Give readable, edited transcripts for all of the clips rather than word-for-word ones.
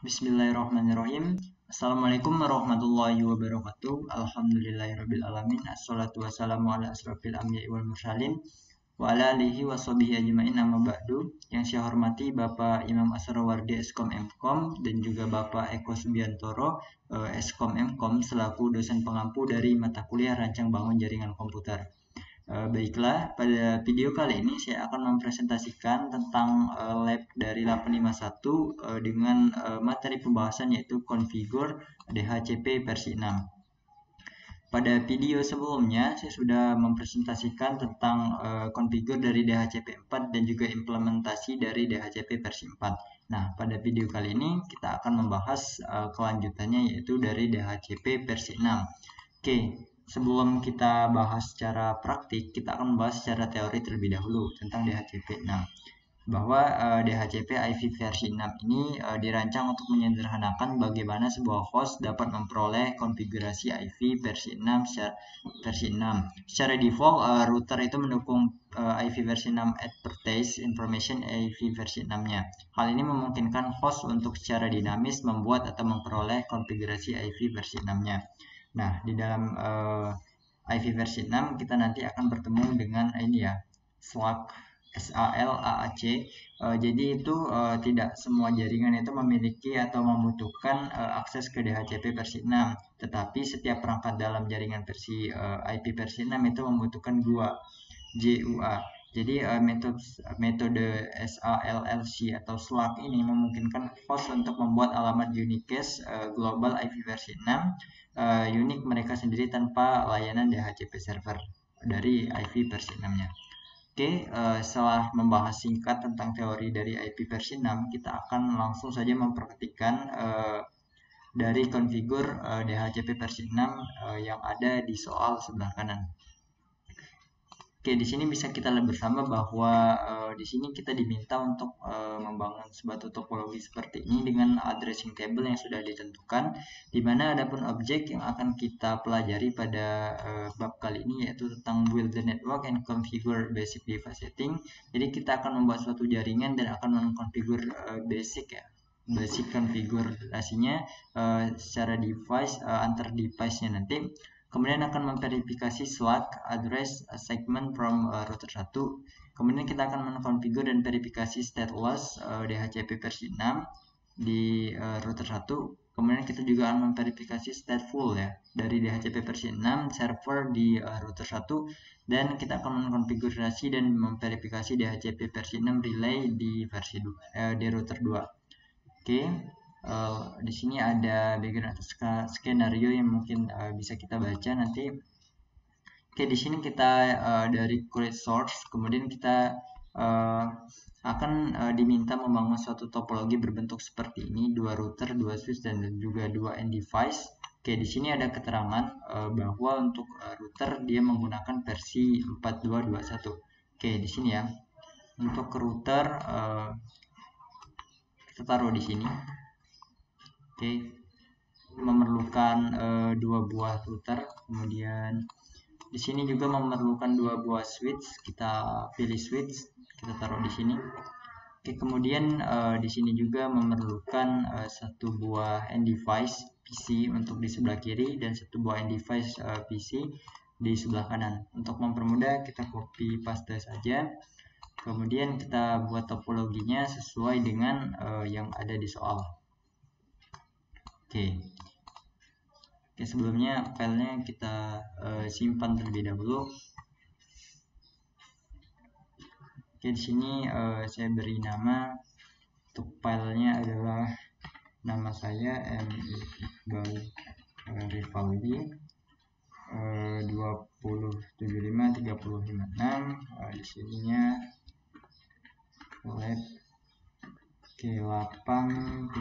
Bismillahirrahmanirrahim. Assalamualaikum warahmatullahi wabarakatuh. Alhamdulillahirrabbilalamin. Assalatu wassalamu ala asrafil anbiya'i wal mursalin wa ala alihi wa sahbihi ajma'in, amma ba'du. Yang saya hormati Bapak Imam Asrawardi Eskom Mkom dan juga Bapak Eko Subiantoro Eskom Mkom selaku dosen pengampu dari mata kuliah Rancang Bangun Jaringan Komputer. Baiklah, pada video kali ini saya akan mempresentasikan tentang lab dari 851 dengan materi pembahasan yaitu Configure DHCP versi 6. Pada video sebelumnya saya sudah mempresentasikan tentang Configure dari DHCP 4 dan juga implementasi dari DHCP versi 4. Nah, pada video kali ini kita akan membahas kelanjutannya yaitu dari DHCP versi 6. Oke. Sebelum kita bahas secara praktik, kita akan membahas secara teori terlebih dahulu tentang DHCP 6. Bahwa DHCP IV versi 6 ini dirancang untuk menyederhanakan bagaimana sebuah host dapat memperoleh konfigurasi IV versi 6 versi 6. Secara default, router itu mendukung IV versi 6 advertise information IV versi 6-nya. Hal ini memungkinkan host untuk secara dinamis membuat atau memperoleh konfigurasi IV versi 6-nya. Nah, di dalam IV versi 6 kita nanti akan bertemu dengan ini ya, SLAAC, SALAAC. Jadi itu tidak semua jaringan itu memiliki atau membutuhkan akses ke DHCP versi 6, tetapi setiap perangkat dalam jaringan versi IP versi 6 itu membutuhkan GUA. Jadi metode SALLC atau SLAAC ini memungkinkan host untuk membuat alamat unicast global IP versi 6 unik mereka sendiri tanpa layanan DHCP server dari IP versi 6-nya. Oke, setelah membahas singkat tentang teori dari IP versi 6, kita akan langsung saja memperhatikan dari konfigur DHCP versi 6 yang ada di soal sebelah kanan. Oke, di sini bisa kita lihat bersama bahwa di sini kita diminta untuk membangun suatu topologi seperti ini dengan addressing table yang sudah ditentukan, di mana adapun objek yang akan kita pelajari pada bab kali ini yaitu tentang build the network and configure basic device setting. Jadi kita akan membuat suatu jaringan dan akan mengkonfigur basic konfigurasinya secara device antar device-nya nanti. Kemudian akan memverifikasi SLAAC address segment from router 1. Kemudian kita akan mengkonfigur dan verifikasi stateless DHCP versi 6 di router 1. Kemudian kita juga akan memverifikasi stateful ya dari DHCP versi 6 server di router 1, dan kita akan mengkonfigurasi dan memverifikasi DHCP versi 6 relay di versi 2 di router 2. Oke. Di sini ada background skenario yang mungkin bisa kita baca nanti. Oke, di sini kita dari create source, kemudian kita akan diminta membangun suatu topologi berbentuk seperti ini, 2 router, 2 switch, dan juga 2 end device. Oke, di sini ada keterangan bahwa untuk router dia menggunakan versi 4221. Oke, di sini ya. Untuk router kita taruh di sini. Oke, memerlukan 2 buah router, kemudian di sini juga memerlukan 2 buah switch. Kita pilih switch, kita taruh di sini. Oke, kemudian di sini juga memerlukan 1 buah end device PC untuk di sebelah kiri dan 1 buah end device PC di sebelah kanan. Untuk mempermudah kita copy paste saja. Kemudian kita buat topologinya sesuai dengan yang ada di soal. Oke, sebelumnya filenya kita simpan terlebih dahulu. Oke, di sini saya beri nama, untuk filenya adalah nama saya Iqbal Rivaldi 2075356. Di sininya lab K8.5.1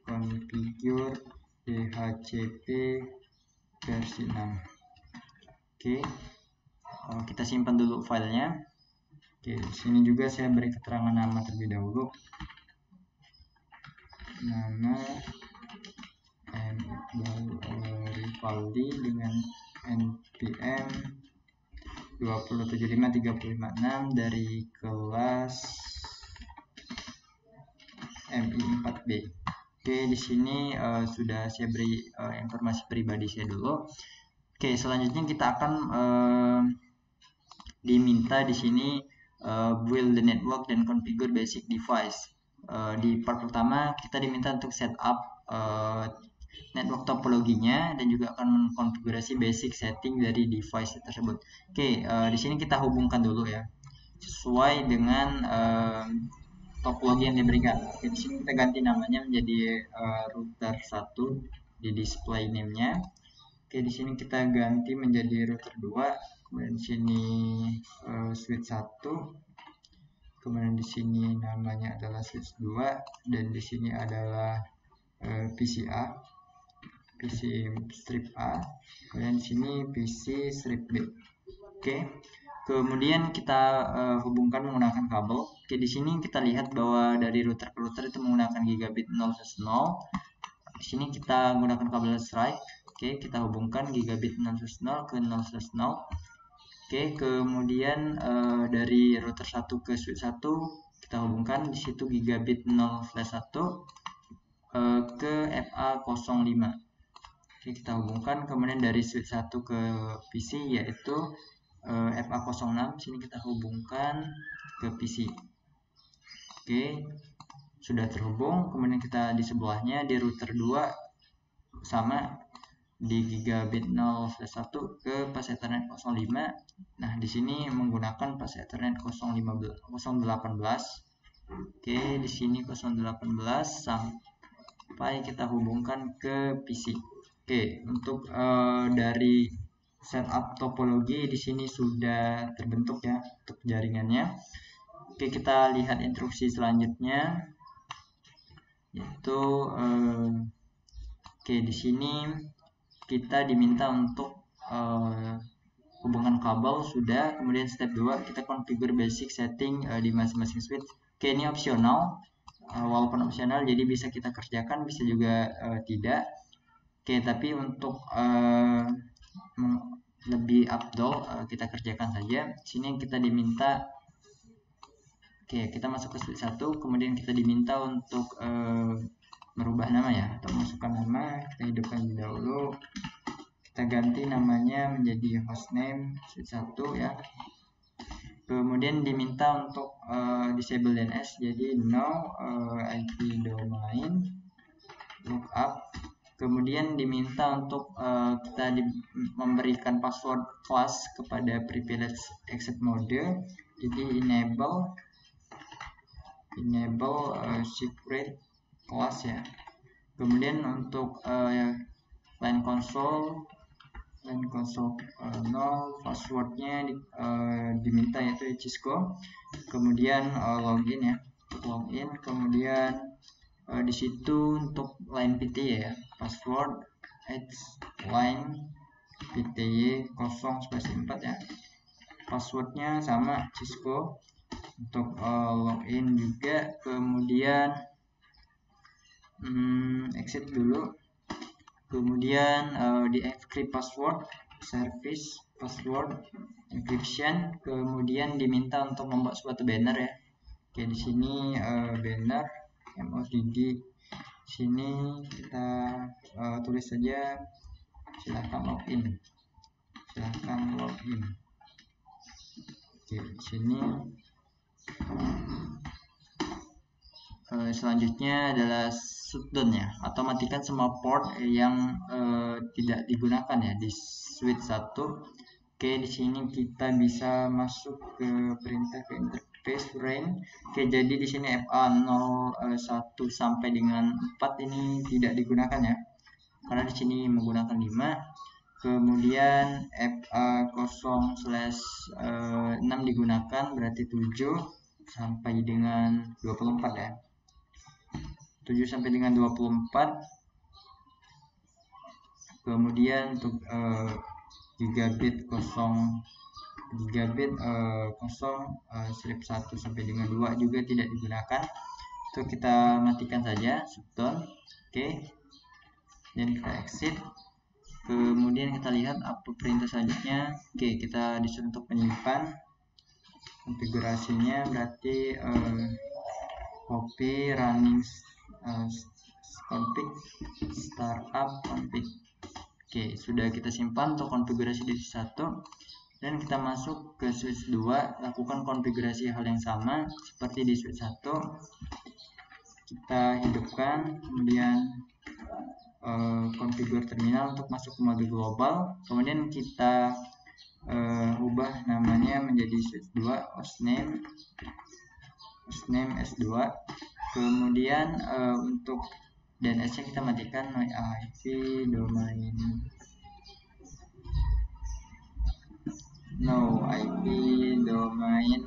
configure DHCP versi 6. Oke, kita simpan dulu filenya. Oke, di sini juga saya beri keterangan nama terlebih dahulu. Nama Rivaldi dengan NPM 2075356 dari kelas MI4B. Oke, di sini sudah saya beri informasi pribadi saya dulu. Oke, selanjutnya kita akan diminta di sini build the network dan configure basic device. Di part pertama kita diminta untuk setup network topologinya dan juga akan mengkonfigurasi basic setting dari device tersebut. Oke, di sini kita hubungkan dulu ya, sesuai dengan topologi yang diberikan. Oke, di sini kita ganti namanya menjadi router 1 di display name-nya. Oke, di sini kita ganti menjadi router 2, kemudian di sini switch 1, kemudian di sini namanya adalah switch 2, dan di sini adalah PC strip A, kemudian di sini PC strip B. Oke, kemudian kita hubungkan menggunakan kabel. Oke, di sini kita lihat bahwa dari router ke router itu menggunakan gigabit 0/0. Di sini kita menggunakan kabel strike. Oke, kita hubungkan gigabit 0/0 ke 0/0. Oke, kemudian dari router 1 ke switch 1 kita hubungkan, di situ gigabit 0/1 ke FA05. Oke, kita hubungkan, kemudian dari switch 1 ke PC yaitu FA06, sini kita hubungkan ke PC. Oke, sudah terhubung. Kemudian kita di sebelahnya di router 2 sama di gigabit 0/1 ke pas Ethernet 05. Nah, di sini menggunakan pas Ethernet 018. Oke, di sini 018 sampai kita hubungkan ke PC. Oke, untuk dari setup topologi di sini sudah terbentuk ya untuk jaringannya. Oke, kita lihat instruksi selanjutnya, yaitu oke, di sini kita diminta untuk hubungan kabel sudah, kemudian step 2 kita configure basic setting di masing-masing switch. Oke, ini opsional, walaupun opsional jadi bisa kita kerjakan, bisa juga tidak. Oke, tapi untuk lebih afdol kita kerjakan saja. Sini kita diminta, oke, kita masuk ke switch 1, kemudian kita diminta untuk merubah nama ya, atau masukkan nama. Kita hidupkan dahulu, kita ganti namanya menjadi hostname switch 1 ya. Kemudian diminta untuk disable DNS, jadi no IP domain lookup. Kemudian diminta untuk kita memberikan password class kepada privilege exit mode, jadi enable secret class ya. Kemudian untuk line console 0, passwordnya diminta yaitu Cisco. Kemudian login ya, untuk login. Kemudian di situ untuk line PTY ya, password line PTY 0/4 ya, passwordnya sama Cisco. Untuk login juga, kemudian exit dulu, kemudian di encrypt password, service password encryption. Kemudian diminta untuk membuat suatu banner ya. Oke, di sini banner MOTD. Sini kita tulis saja silahkan login. Oke, di sini selanjutnya adalah shutdown ya, atau matikan semua port yang tidak digunakan ya di switch 1. Oke, di sini kita bisa masuk ke perintah ke interface rain. Oke, jadi di sini FA01 sampai dengan 4 ini tidak digunakan ya, karena di sini menggunakan 5. Kemudian FA0/6 digunakan, berarti 7 sampai dengan 24 ya. 7 sampai dengan 24. Kemudian untuk gigabit 0 strip 1 sampai dengan 2 juga tidak digunakan. Itu kita matikan saja shutdown. Oke, dan kita exit. Kemudian kita lihat apa perintah selanjutnya. Oke, kita disuruh untuk menyimpan konfigurasinya, berarti copy running config startup config. Oke, sudah kita simpan untuk konfigurasi di switch 1 dan kita masuk ke switch 2, lakukan konfigurasi hal yang sama seperti di switch 1. Kita hidupkan, kemudian konfigur terminal untuk masuk ke mode global, kemudian kita ubah namanya menjadi switch 2 hostname S2. Kemudian untuk DNS nya kita matikan, no IP domain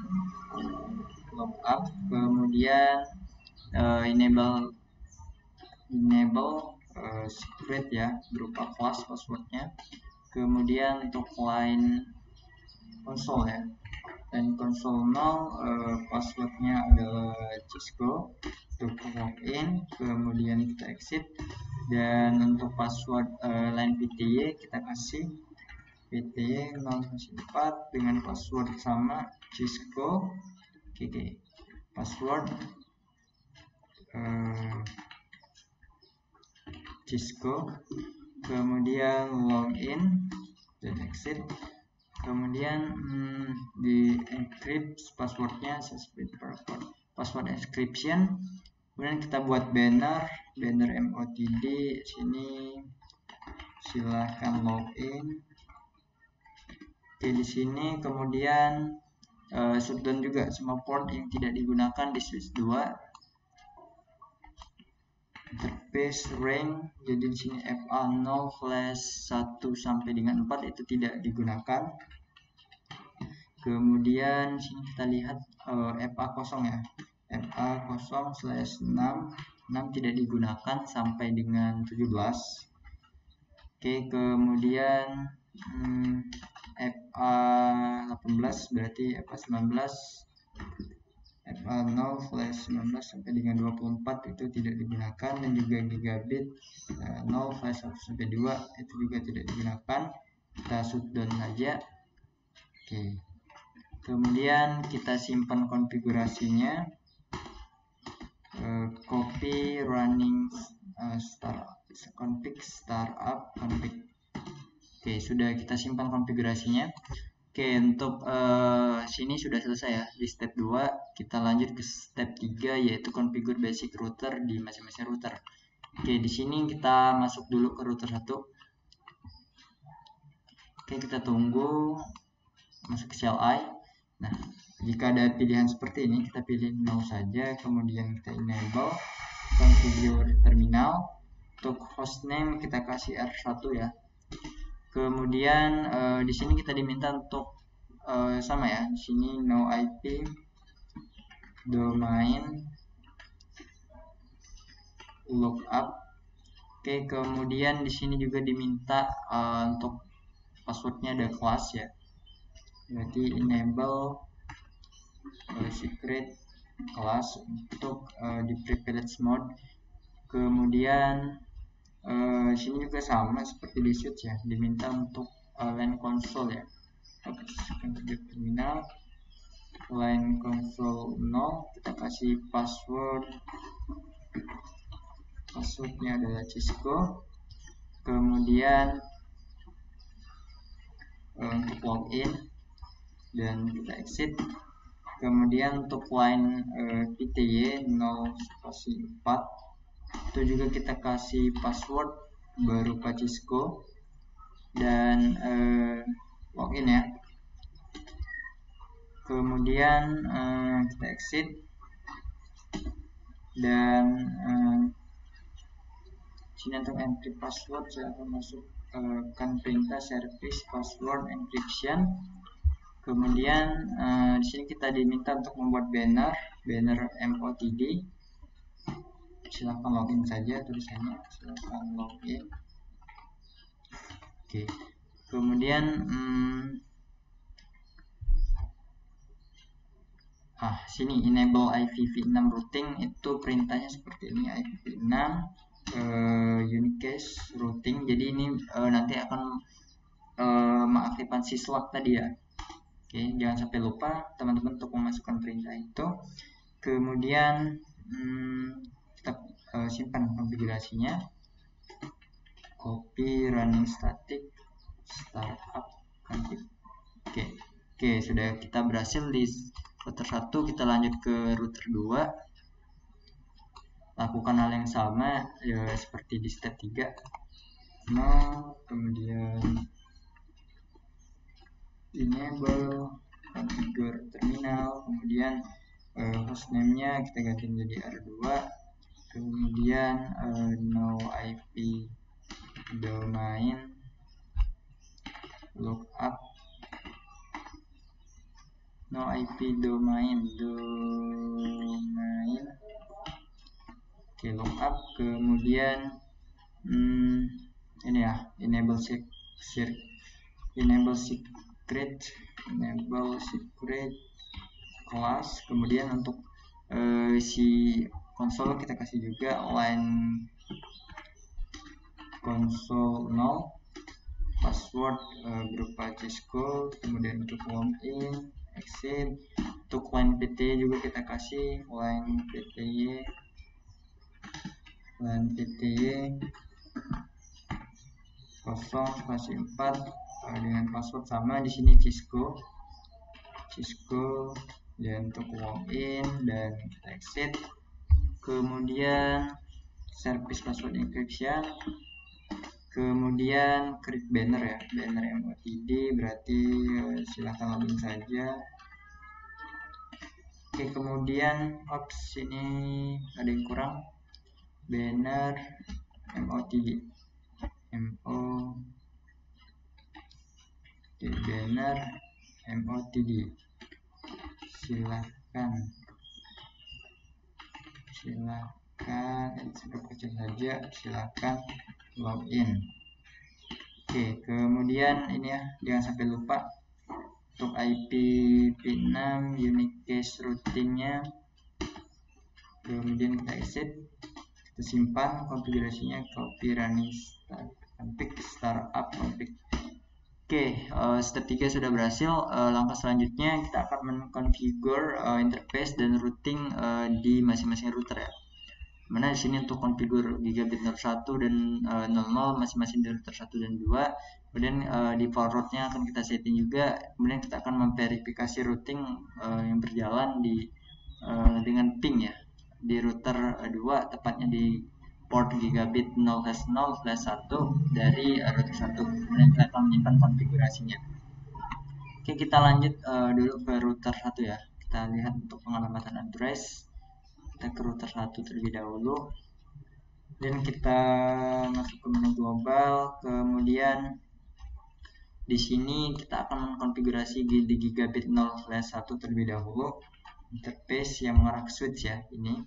lookup. Kemudian enable secret ya, berupa class passwordnya. Kemudian untuk line console ya, dan console null, passwordnya adalah Cisco untuk login. Kemudian kita exit, dan untuk password line PTY kita kasih PTY 014 dengan password sama Cisco. Oke. Password Cisco, kemudian login dan exit. Kemudian di encrypt passwordnya sesuai password encryption. Kemudian kita buat banner MOTD. Sini silahkan login. Oke, di sini kemudian shutdown juga semua port yang tidak digunakan di switch 2. Interface range, jadi di sini FA0/1 sampai dengan 4 itu tidak digunakan. Kemudian sini kita lihat FA0 ya, FA0/6 tidak digunakan sampai dengan 17. Oke, kemudian FA18 berarti FA19, FA0/19 sampai dengan 24 itu tidak digunakan, dan juga gigabit 0/1 sampai 2 itu juga tidak digunakan. Kita shutdown saja. Oke. Kemudian kita simpan konfigurasinya, copy running config startup config. Oke, sudah kita simpan konfigurasinya. Oke, untuk sini sudah selesai ya di step 2. Kita lanjut ke step 3, yaitu configure basic router di masing-masing router. Oke, di sini kita masuk dulu ke router 1. Oke, kita tunggu masuk ke CLI. Nah, jika ada pilihan seperti ini, kita pilih no saja, kemudian kita enable configure terminal. Untuk hostname kita kasih R1 ya. Kemudian di sini kita diminta untuk sama ya, di sini no IP domain lookup. Oke, kemudian di sini juga diminta untuk passwordnya ada class ya, berarti enable secret class untuk di privilege mode. Kemudian sini juga sama seperti di switch ya, diminta untuk line console ya. Configure terminal, line console 0, kita kasih passwordnya adalah Cisco. Kemudian untuk login dan kita exit. Kemudian untuk line PTY 0/4 itu juga kita kasih password berupa Cisco dan login ya. Kemudian kita exit, dan sini untuk encrypt password saya akan masukkan perintah service password encryption. Kemudian di sini kita diminta untuk membuat banner MOTD. Silahkan login saja tulisannya, silahkan login. Oke. Kemudian sini enable IPv6 routing, itu perintahnya seperti ini, IPv6 unicast routing. Jadi ini nanti akan mengaktifkan syslog tadi ya. Oke, jangan sampai lupa teman-teman untuk memasukkan perintah itu. Kemudian kita simpan konfigurasinya, copy running static startup config. Oke, sudah kita berhasil di router 1. Kita lanjut ke router 2, lakukan hal yang sama ya seperti di step 3. Kemudian enable configure terminal, kemudian hostname-nya kita ganti menjadi R2, kemudian no IP domain lookup, no IP domain lookup, kemudian ini ya, enable secret class. Kemudian untuk si konsol kita kasih juga line console 0, password berupa Cisco, kemudian untuk login, exit. Untuk line PTY juga kita kasih line PTY 0/4 dengan password sama di sini Cisco, dan untuk login dan exit. Kemudian service password encryption, kemudian create banner ya, banner MOTD, berarti silahkan login saja. Oke, kemudian sini ada yang kurang, banner MOTD, banner MOTD, silahkan cukup kecil saja, silahkan login. Oke, kemudian ini ya, jangan sampai lupa untuk IPv6 unique cache routingnya, kemudian kita exit, kita simpan konfigurasinya, copy running config startup config. Oke, step 3 sudah berhasil. Langkah selanjutnya kita akan mengkonfigur interface dan routing di masing-masing router ya. Mana di sini untuk konfigur gigabit 01 dan 00 masing-masing di router 1 dan 2. Kemudian default route-nya akan kita setting juga. Kemudian kita akan memverifikasi routing yang berjalan di dengan ping ya di router 2, tepatnya di port gigabit 0/0/1 dari router 1. Kemudian kita akan menyimpan konfigurasinya. Oke, kita lanjut dulu ke router 1 ya. Kita lihat untuk pengalamatan address. Kita ke router 1 terlebih dahulu, dan kita masuk ke menu global. Kemudian di sini kita akan mengkonfigurasi di gigabit 0/1 terlebih dahulu, interface yang mengarah ke switch ya, ini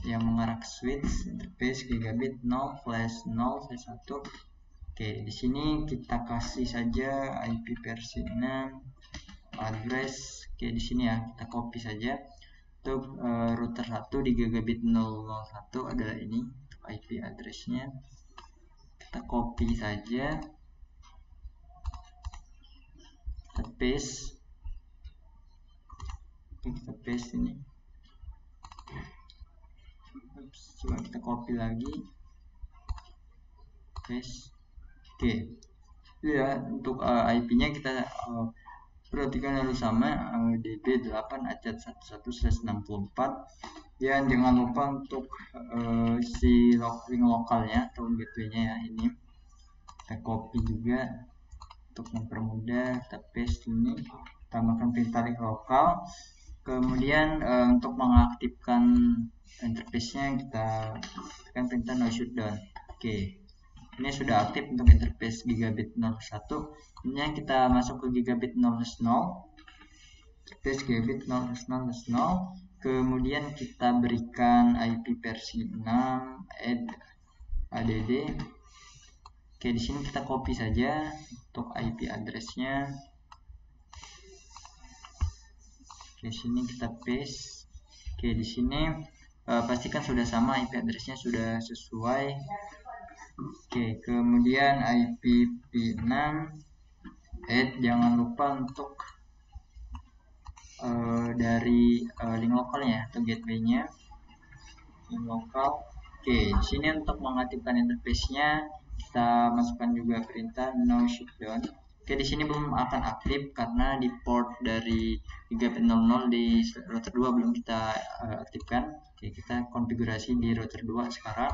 yang mengarah ke switch, interface gigabit 0/0/1. Oke, di sini kita kasih saja IP versi 6, address. Oke, di sini ya kita copy saja. Untuk router 1 di gigabit 001 adalah ini untuk IP addressnya. Kita copy saja, kita paste. Oke, kita paste ini. Coba kita copy lagi, paste. Oke, ya untuk IP-nya kita perhatikan harus sama, db8/11/64. Ya, jangan lupa untuk si link lokalnya atau gateway-nya ya, ini kita copy juga untuk mempermudah. Kita paste ini, tambahkan perintah link lokal. Kemudian untuk mengaktifkan interface-nya kita tekan perintah no shutdown. Oke, ini sudah aktif untuk interface gigabit 01. Ini kita masuk ke gigabit 0/0, interface gigabit 0/0/0. Kemudian kita berikan IP versi 6, add. Oke, di sini kita copy saja untuk IP addressnya. Oke, sini kita paste. Oke, di sini pastikan sudah sama IP addressnya, sudah sesuai. Oke, kemudian IPv6, jangan lupa untuk dari link lokalnya atau gateway-nya, link lokal. Oke, di sini untuk mengaktifkan interface-nya kita masukkan juga perintah no shutdown. Oke, di sini belum akan aktif karena di port dari gigabit 00 di router 2 belum kita aktifkan. Oke, kita konfigurasi di router 2 sekarang.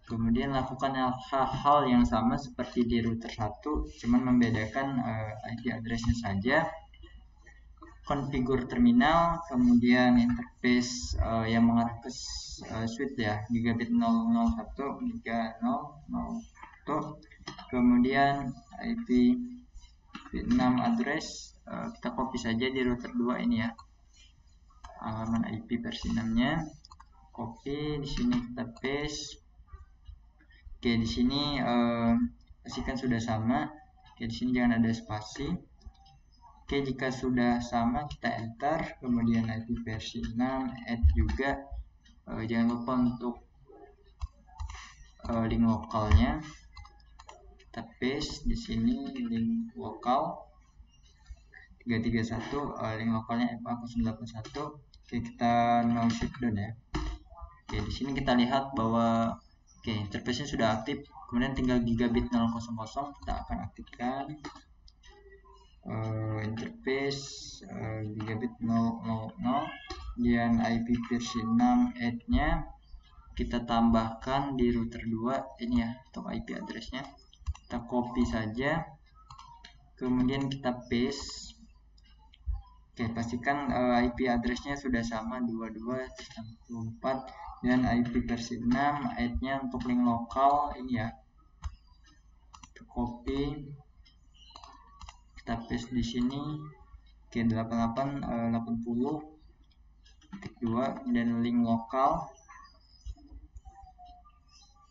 Kemudian lakukan hal yang sama seperti di router 1, cuman membedakan IP address-nya saja. Konfigur terminal, kemudian interface yang mengarah ke switch ya, gigabit 001, giga 001. Kemudian IP 6 address kita copy saja di router 2 ini ya, halaman IP versi 6-nya. Copy, di sini kita paste. Oke, di sini pastikan sudah sama. Oke, di sini jangan ada spasi. Oke, jika sudah sama kita enter, kemudian IP versi 6, add juga. Jangan lupa untuk link lokalnya. Kita paste di sini link lokal 331, link lokalnya FA081. Oke, kita no shutdown ya. Oke, di sini kita lihat bahwa interface-nya sudah aktif. Kemudian tinggal gigabit 000 kita akan aktifkan interface gigabit 000, dan IP versi 6 add-nya kita tambahkan di router 2 ini ya, untuk IP address-nya. Kita copy saja, kemudian kita paste. Oke, pastikan IP address-nya sudah sama 22.64, dan IP versi 6 add-nya untuk link lokal ini ya. Kita copy, kita paste di sini. Oke, 88.80.2 dan link lokal.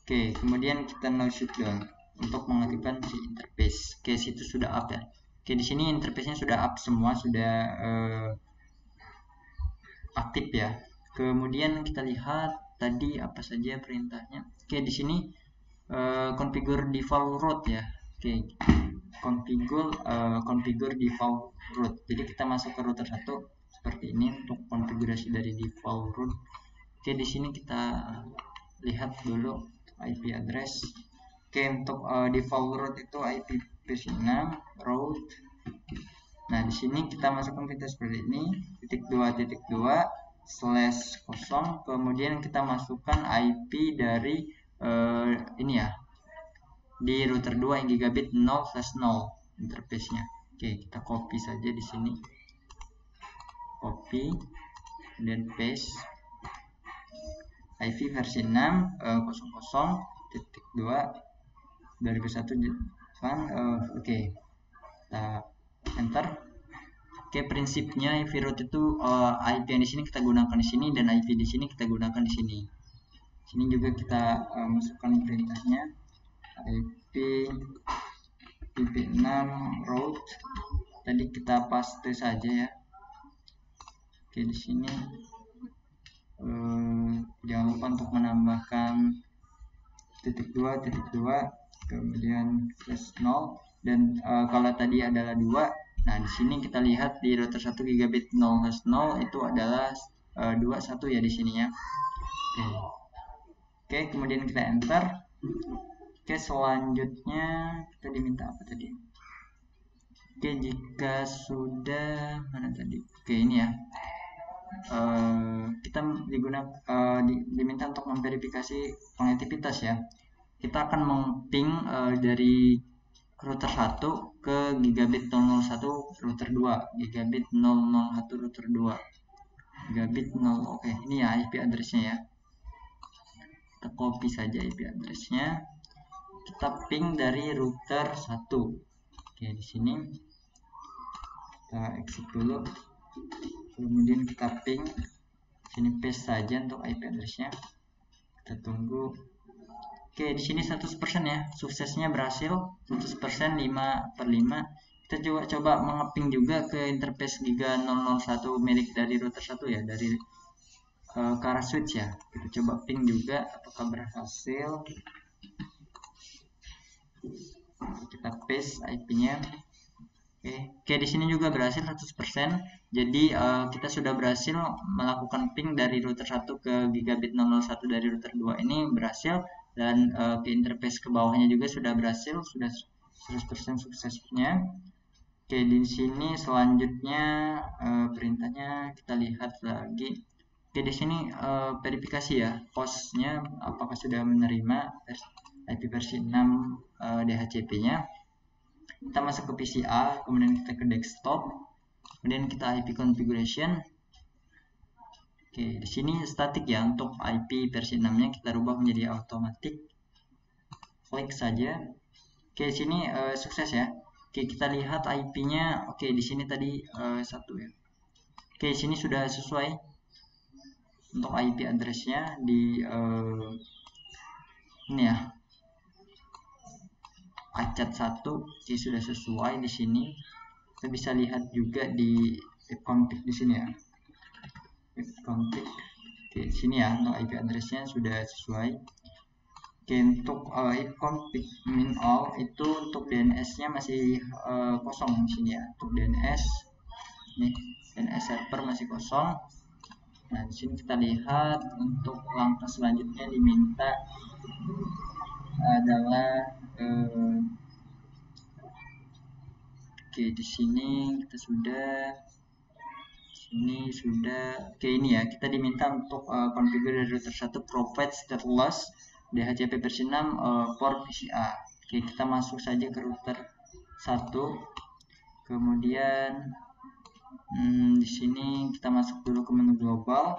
Oke, kemudian kita no shutdown untuk mengaktifkan si interface. Oke, situ sudah up ya. Oke, di sini interface-nya sudah up semua, sudah aktif ya. Kemudian kita lihat tadi apa saja perintahnya. Oke, di sini configure default route ya. Oke, configure default route. Jadi kita masuk ke router 1 seperti ini untuk konfigurasi dari default route. Oke, di sini kita lihat dulu IP address. Oke, untuk default route itu IP versi 6 route. Nah, di sini kita masukkan kita seperti ini, /2///0, kemudian kita masukkan IP dari ini ya, di router 2 yang gigabit 0/0 interface-nya. Oke, kita copy saja di sini. Copy dan paste. IP versi 6 00.2 2001 oke, kita enter. Oke, prinsipnya IP route itu IP yang di sini kita gunakan di sini, dan IP di sini kita gunakan di sini. Sini juga kita masukkan perintahnya IP 6 route. Tadi kita paste saja ya. Oke, di sini jangan lupa untuk menambahkan /2/2 kemudian /0, dan kalau tadi adalah 2. Nah, di sini kita lihat di router 1 gigabit 0/0 itu adalah 21 ya di sininya. Oke, kemudian kita enter. Oke, selanjutnya kita diminta apa tadi? Oke, jika sudah mana tadi? Oke, ini ya. Kita diminta untuk memverifikasi konektivitas ya. Kita akan meng-ping dari router 1 ke gigabit 001 router 2, gigabit 001 router 2, gigabit 0. Oke, ini ya IP address-nya ya. Kita copy saja IP address-nya. Kita ping dari router 1. Oke, di sini kita exit dulu. Kemudian kita ping. Sini paste saja untuk IP address-nya. Kita tunggu. Oke, di sini 100% ya, suksesnya berhasil 100%, 5/5. Kita coba mengeping juga ke interface giga 001 milik dari router 1 ya, dari ke arah switch ya. Kita coba ping juga apakah berhasil. Kita paste IP-nya. Oke, di sini juga berhasil 100%. Jadi kita sudah berhasil melakukan ping dari router 1 ke gigabit 001 dari router 2 ini berhasil, dan ke interface ke bawahnya juga sudah berhasil, sudah 100% suksesnya. Oke, di sini selanjutnya perintahnya kita lihat lagi. Oke, di sini verifikasi ya, hostnya apakah sudah menerima IP versi 6 DHCP-nya. Kita masuk ke PCA, kemudian kita ke desktop, kemudian kita IP configuration. Oke, di sini static ya, untuk IP versi 6-nya kita rubah menjadi automatic. Klik saja. Oke, di sini sukses ya. Oke, kita lihat IP-nya. Oke, di sini tadi 1 ya. Oke, di sini sudah sesuai untuk IP address-nya di ini ya. Acat 1. Oke, sudah sesuai di sini. Kita bisa lihat juga di config di sini ya. Config. Oke, di sini ya, untuk IP address-nya sudah sesuai. Oke, untuk config min all itu untuk DNS-nya masih kosong di sini ya. Untuk DNS nih, DNS server masih kosong. Nah, di sini kita lihat untuk langkah selanjutnya diminta adalah oke, di sini kita sudah oke, ini ya, kita diminta untuk configure dari router 1 provide stateless DHCP versi 6 port PCA. Oke, kita masuk saja ke router 1, kemudian di sini kita masuk dulu ke menu global,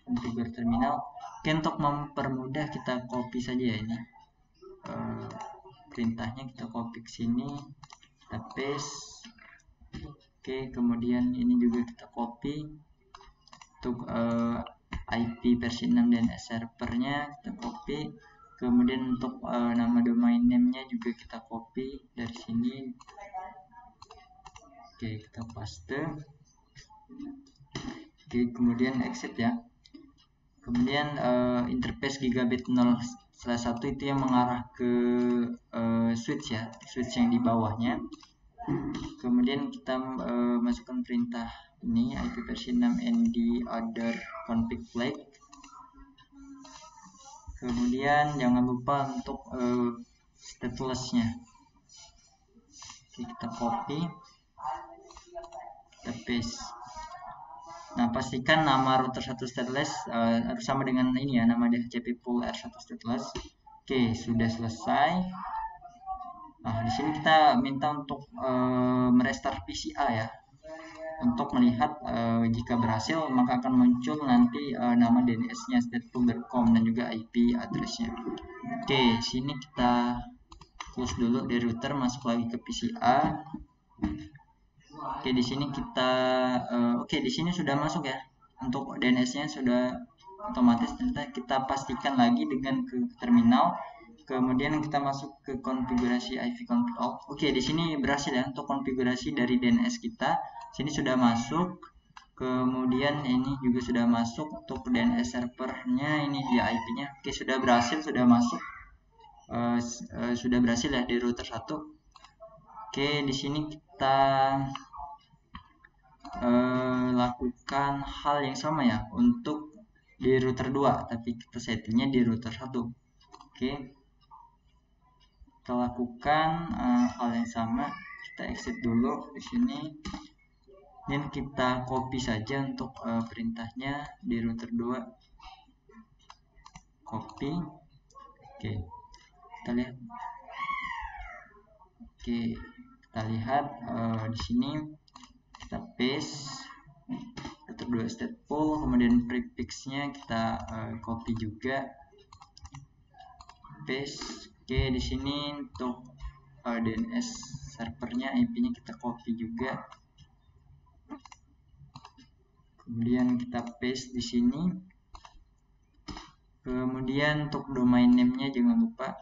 configure terminal. Oke, untuk mempermudah kita copy saja ya ini perintahnya, kita copy ke sini, kita paste. Oke, kemudian ini juga kita copy untuk IP versi 6 DNS servernya kita copy. Kemudian untuk nama domain name-nya juga kita copy dari sini. Oke, kita paste. Oke, kemudian exit ya. Kemudian interface gigabit 0/1 itu yang mengarah ke switch ya, switch yang di bawahnya. Kemudian kita masukkan perintah ini IP versi 6 ND other config flag. Kemudian jangan lupa untuk stateless-nya. Oke, kita copy, kita paste. Nah, pastikan nama router 1 stateless harus sama dengan ini ya, nama DHCP pool R1 stateless. Oke, sudah selesai. Nah, di sini kita minta untuk merestart PCA ya. Untuk melihat jika berhasil maka akan muncul nanti nama DNS-nya statepool.com dan juga IP address-nya. Oke, sini kita close dulu dari router, masuk lagi ke PCA. Oke, di sini kita di sini sudah masuk ya. Untuk DNS-nya sudah otomatis. Kita pastikan lagi dengan ke terminal. Kemudian kita masuk ke konfigurasi IP config all. Oke, di sini berhasil ya untuk konfigurasi dari DNS kita. Sini sudah masuk. Kemudian ini juga sudah masuk untuk DNS servernya, ini dia IP-nya. Oke, sudah berhasil, sudah masuk. Sudah berhasil ya di router 1. Oke, di sini kita lakukan hal yang sama ya untuk di router 2, tapi kita settingnya di router 1. Oke, kita lakukan hal yang sama. Kita exit dulu di sini dan kita copy saja untuk perintahnya di router 2. Copy. Oke, kita lihat. Oke, kita lihat di sini kita paste router 2 stateful, kemudian prefixnya kita copy juga, paste. Oke, di sini untuk DNS servernya, IP-nya kita copy juga, kemudian kita paste di sini. Kemudian untuk domain name-nya jangan lupa.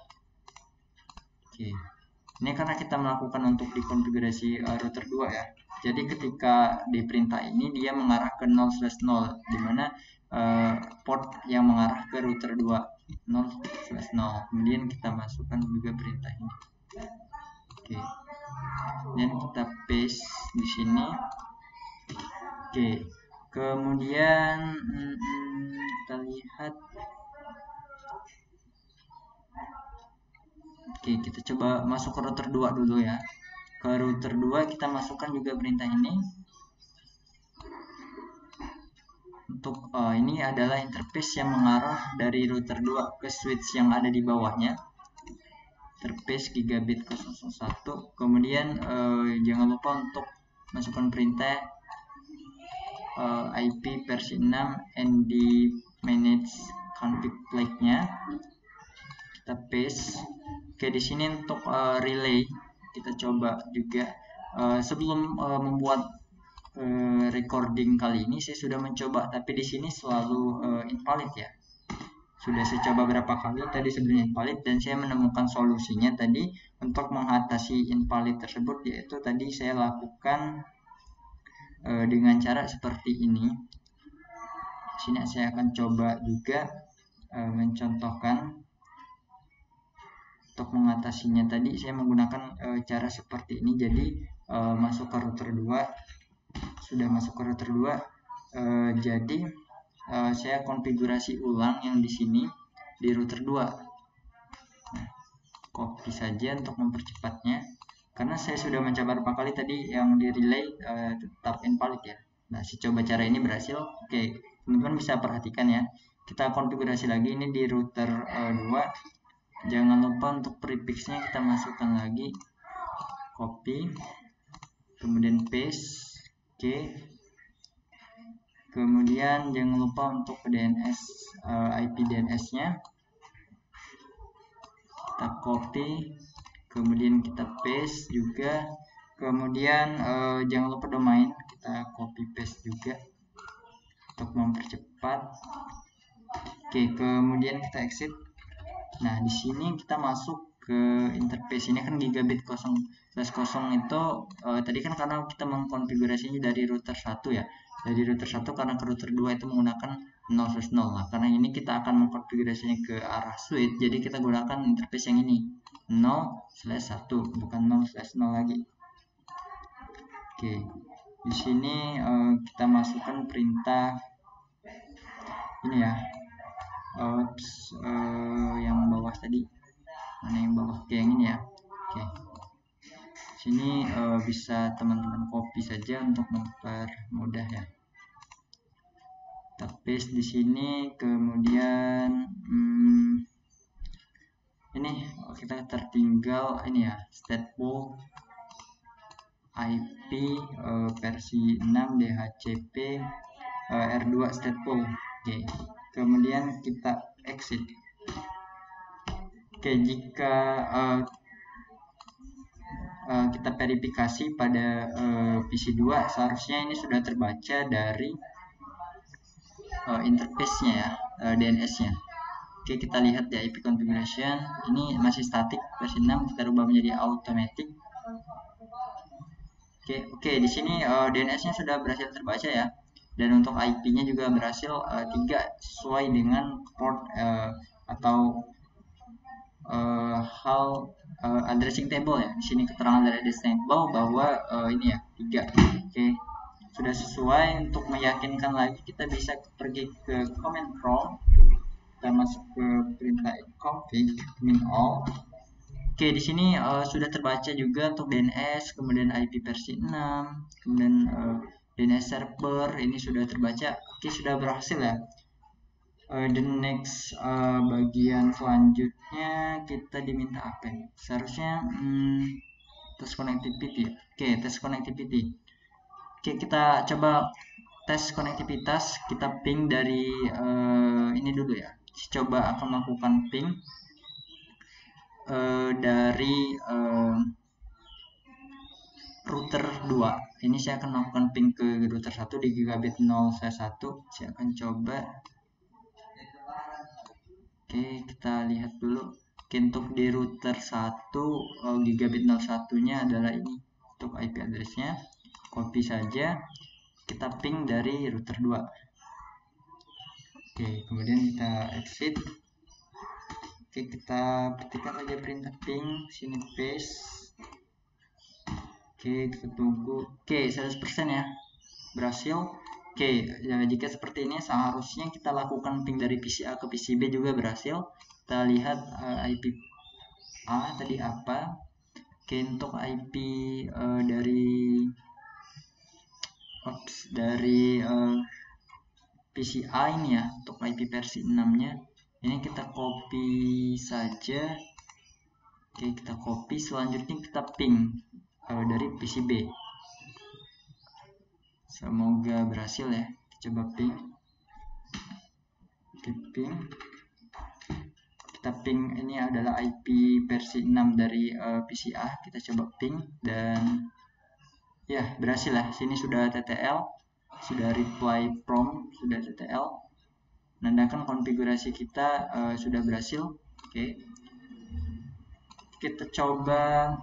Oke, ini karena kita melakukan untuk dikonfigurasi router 2 ya. Jadi ketika di perintah ini dia mengarah ke 0/0, dimana port yang mengarah ke router 2 0/0. Kemudian kita masukkan juga perintah ini. Oke, dan kita paste di sini. Oke, kemudian kita lihat. Oke, kita coba masuk ke router 2 dulu ya. Ke router 2 kita masukkan juga perintah ini. Untuk ini adalah interface yang mengarah dari router 2 ke switch yang ada di bawahnya. Interface gigabit 001. Kemudian jangan lupa untuk masukkan perintah IP versi 6 ND manage config flag-nya. Kita paste. Oke, di sini untuk relay kita coba juga. Sebelum membuat recording kali ini saya sudah mencoba, tapi di sini selalu invalid ya. Sudah saya coba berapa kali tadi sebelumnya invalid, dan saya menemukan solusinya tadi untuk mengatasi invalid tersebut, yaitu tadi saya lakukan dengan cara seperti ini. Di sini saya akan coba juga mencontohkan. Untuk mengatasinya tadi saya menggunakan cara seperti ini. Jadi masuk ke router 2, sudah masuk ke router 2, jadi saya konfigurasi ulang yang di sini di router 2. Nah, copy saja untuk mempercepatnya, karena saya sudah mencoba beberapa kali tadi yang di relay tetap invalid ya. Nah, saya coba cara ini berhasil. Oke, teman-teman bisa perhatikan ya. Kita konfigurasi lagi ini di router 2. Jangan lupa untuk prefixnya kita masukkan lagi, copy, kemudian paste. Oke, kemudian jangan lupa untuk DNS, IP DNS nya kita copy, kemudian kita paste juga. Kemudian jangan lupa domain kita copy paste juga untuk mempercepat. Oke, kemudian kita exit. Nah, di sini kita masuk ke interface ini kan gigabit 0/0 itu tadi kan karena kita mengkonfigurasinya dari router 1 ya. Dari router 1 karena ke router 2 itu menggunakan 0/0. Nah, karena ini kita akan mengkonfigurasinya ke arah switch, jadi kita gunakan interface yang ini 0/1, bukan 0/0 lagi. Oke. Di sini kita masukkan perintah ini ya. Yang bawah tadi, mana yang bawah? Oke, yang ini ya. Oke, sini bisa teman-teman copy saja untuk mempermudah ya. Kita paste di sini, kemudian ini kita tertinggal ini ya, stateful IP versi 6 DHCP R2 stateful. Oke, kemudian kita exit. Oke, jika kita verifikasi pada PC 2, seharusnya ini sudah terbaca dari interface-nya ya, DNS-nya. Oke, kita lihat ya, IP configuration ini masih static versi 6, kita rubah menjadi automatic. Oke, di sini DNS-nya sudah berhasil terbaca ya. Dan untuk IP-nya juga berhasil 3 sesuai dengan port atau addressing table ya. Di sini keterangan dari addressing table bahwa ini ya 3. Oke, sudah sesuai. Untuk meyakinkan lagi kita bisa pergi ke command prompt, kita masuk ke perintah config min all. Oke, di sini sudah terbaca juga untuk DNS, kemudian IP versi 6, kemudian DNS server ini sudah terbaca. Oke, sudah berhasil ya. The next bagian selanjutnya kita diminta apa ya? Seharusnya tes connectivity. Oke, tes connectivity. Oke, kita coba tes konektivitas. Kita ping dari ini dulu ya. Coba akan melakukan ping dari router 2. Ini saya akan melakukan ping ke router 1 di gigabit 0/1. Saya akan coba. Oke, kita lihat dulu. Oke, untuk di router 1 gigabit 01 nya adalah ini untuk IP address-nya. Copy saja, kita ping dari router 2. Oke, kemudian kita exit. Oke, kita ketikkan saja perintah ping, sini paste. Oke, kita tunggu. Oke, 100% ya. Berhasil. Oke, ya, jika seperti ini seharusnya kita lakukan ping dari PC A ke PC B juga berhasil. Kita lihat IP A tadi apa. Oke, untuk IP dari PC A ini ya, untuk IP versi 6-nya. Ini kita copy saja. Oke, kita copy. Selanjutnya kita ping dari PC B. Semoga berhasil ya. Kita coba ping. Oke, ping. Kita ping, ini adalah IP versi 6 dari PC A. Kita coba ping dan ya berhasil ya. Sini sudah TTL, sudah reply from, sudah TTL. Menandakan konfigurasi kita sudah berhasil. Oke. Kita coba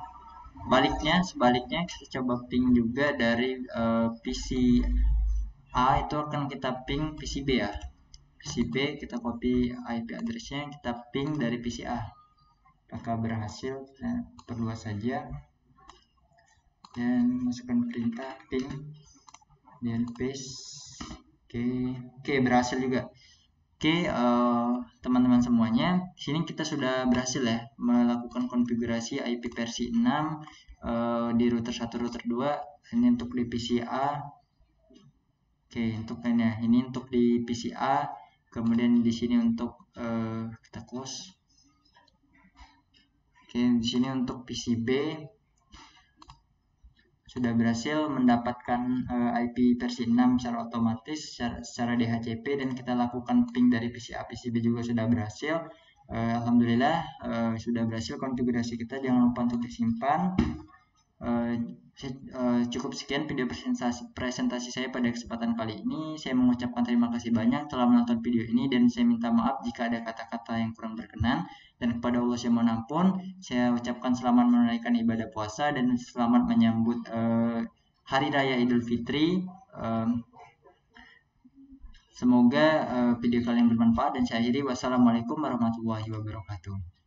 sebaliknya kita coba ping juga dari PC A, itu akan kita ping PC B ya. PC B kita copy IP addressnya, kita ping dari PC A. Apakah berhasil? Nah, perluas saja dan masukkan perintah ping dan paste. Oke, berhasil juga. Oke, teman-teman semuanya, di sini kita sudah berhasil ya melakukan konfigurasi IP versi 6 di router 1, router 2. Ini untuk di PC A. Oke, untuk ini untuk di PC A. Kemudian di sini untuk kita close. Oke, di sini untuk PC B sudah berhasil mendapatkan IP versi 6 secara otomatis secara DHCP, dan kita lakukan ping dari PC A PC B juga sudah berhasil. Alhamdulillah sudah berhasil konfigurasi kita. Jangan lupa untuk disimpan. Cukup sekian video presentasi saya pada kesempatan kali ini. Saya mengucapkan terima kasih banyak telah menonton video ini, dan saya minta maaf jika ada kata-kata yang kurang berkenan, dan kepada Allah saya mohon ampun. Saya ucapkan selamat menunaikan ibadah puasa dan selamat menyambut Hari Raya Idul Fitri. Semoga video kalian bermanfaat, dan saya akhiri. Wassalamualaikum warahmatullahi wabarakatuh.